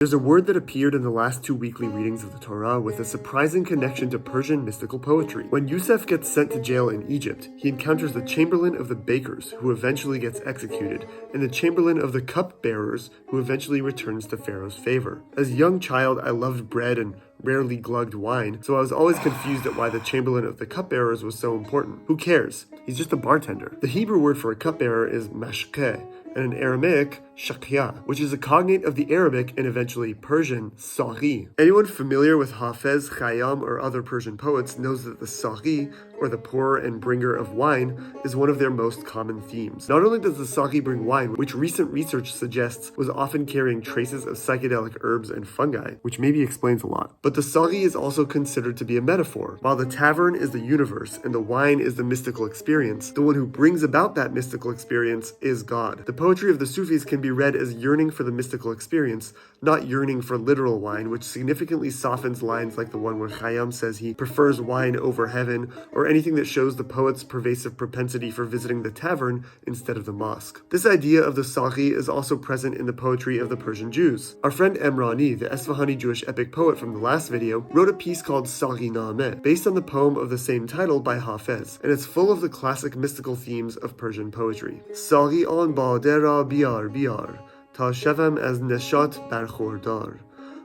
There's a word that appeared in the last 2 weekly readings of the Torah with a surprising connection to Persian mystical poetry. When Yusuf gets sent to jail in Egypt, he encounters the chamberlain of the bakers, who eventually gets executed, and the chamberlain of the cupbearers, who eventually returns to Pharaoh's favor. As a young child, I loved bread and rarely glugged wine, so I was always confused at why the chamberlain of the cupbearers was so important. Who cares? He's just a bartender. The Hebrew word for a cupbearer is mashkeh, and in Aramaic, shakya, which is a cognate of the Arabic and eventually Persian Sāghi. Anyone familiar with Hafez, Khayyam, or other Persian poets knows that the Sāghi, or the pourer and bringer of wine, is one of their most common themes. Not only does the Sāghi bring wine, which recent research suggests was often carrying traces of psychedelic herbs and fungi, which maybe explains a lot, but the Sāghi is also considered to be a metaphor. While the tavern is the universe and the wine is the mystical experience, the one who brings about that mystical experience is God. The poetry of the Sufis can be read as yearning for the mystical experience, not yearning for literal wine, which significantly softens lines like the one where Khayyam says he prefers wine over heaven, or anything that shows the poet's pervasive propensity for visiting the tavern instead of the mosque. This idea of the Sāghi is also present in the poetry of the Persian Jews. Our friend Emrani, the Esfahani Jewish epic poet from the last video, wrote a piece called Sāghi-nāmeh, based on the poem of the same title by Hafez, and it's full of the classic mystical themes of Persian poetry. Sāghi on bāde ra biyar biyar, ta shavam az neshat barkhordar.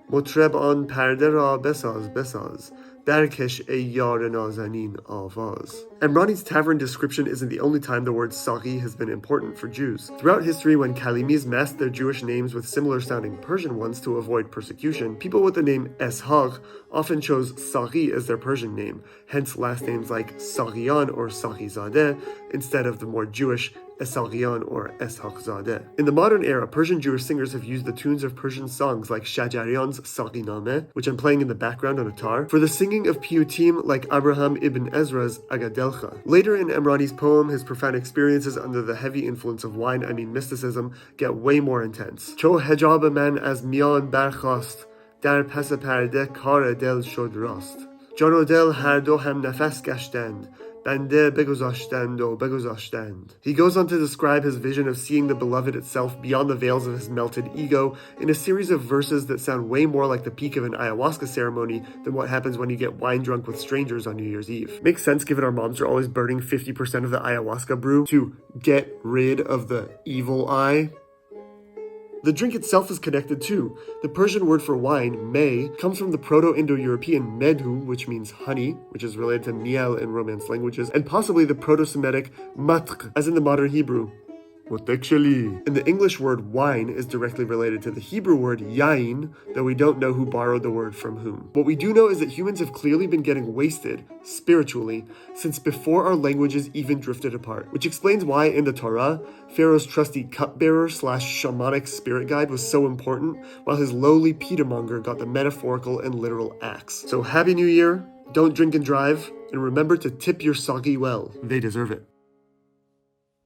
Mutreb on parde ra besaz besaz, darkesh ey yar nazanin avaz. Emrani's tavern description isn't the only time the word Sāghi has been important for Jews. Throughout history, when Kalimis masked their Jewish names with similar-sounding Persian ones to avoid persecution, people with the name Esfahan often chose Sāghi as their Persian name, hence last names like Sāghiyan or Sāghizadeh instead of the more Jewish Esaghiyan or Eshaqzadeh. In the modern era, Persian Jewish singers have used the tunes of Persian songs like Shajarian's Sāghi-nāmeh, which I'm playing in the background on a tar, for the singing of piyutim like Abraham ibn Ezra's Agadelcha. Later in Emrani's poem, his profound experiences under the heavy influence of wine, mysticism, get way more intense. Cho hejab man az mian barkhast, dar pas parde kar del shod rast. Jan o del har do ham nafas gashtand, bande beguzashtand o beguzashtand. He goes on to describe his vision of seeing the beloved itself beyond the veils of his melted ego in a series of verses that sound way more like the peak of an ayahuasca ceremony than what happens when you get wine drunk with strangers on New Year's Eve. Makes sense given our moms are always burning 50% of the ayahuasca brew to get rid of the evil eye. The drink itself is connected too. The Persian word for wine, meh, comes from the Proto-Indo-European medhu, which means honey, which is related to miel in Romance languages, and possibly the Proto-Semitic matq, as in the modern Hebrew. And the English word wine is directly related to the Hebrew word yain, though we don't know who borrowed the word from whom. What we do know is that humans have clearly been getting wasted, spiritually, since before our languages even drifted apart, which explains why in the Torah, Pharaoh's trusty cupbearer / shamanic spirit guide was so important, while his lowly petermonger got the metaphorical and literal axe. So Happy New Year, don't drink and drive, and remember to tip your Sāghi well. They deserve it.